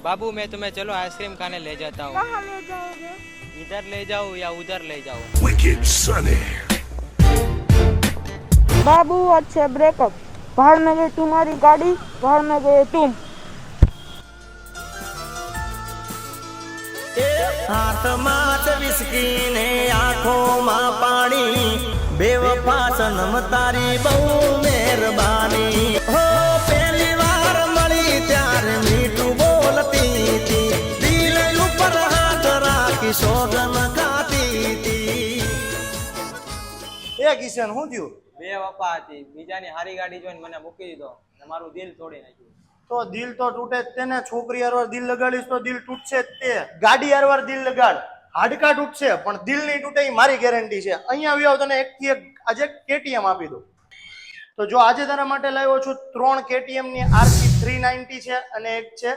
बाबू मैं तुम्हें चलो आइसक्रीम खाने ले जाता हूँ। कहाँ ले जाओगे? इधर ले जाओ या उधर ले जाओ। Wicked Sunny. बाबू अच्छे ब्रेकअप। बाहर में गई तुम्हारी गाड़ी, बाहर में गए तुम। हाथमात विस्की ने आंखों मां पानी बेवफा सनम तारी बहु मेहरबानी हो पहली बार मળી ત્યારે મીઠું બોલતી હતી દિલ ઉપર હાથ રાખી સોગન ખાતી હતી એ કિશન શું થયું? બે વફા હતી, બીજાની હારી ગાડી જોઈને મને મૂકી દીધો અને મારું દિલ તોડી નાખ્યું। તો દિલ તો તૂટે જ તે ને, છોકરી હારવાર દિલ લગાડીશ તો દિલ તૂટશે જ તે। ગાડી હારવાર દિલ લગાડ, હાડકા તૂટશે પણ દિલ નહીં તૂટે એ મારી ગેરંટી છે। અહીંયા આવ્યો તને એકથી એક આજે કેટીએમ આપી દઉં। તો જો આજે તારા માટે લાવ્યો છું 3 કેટીએમ ની RC 390 છે અને એક છે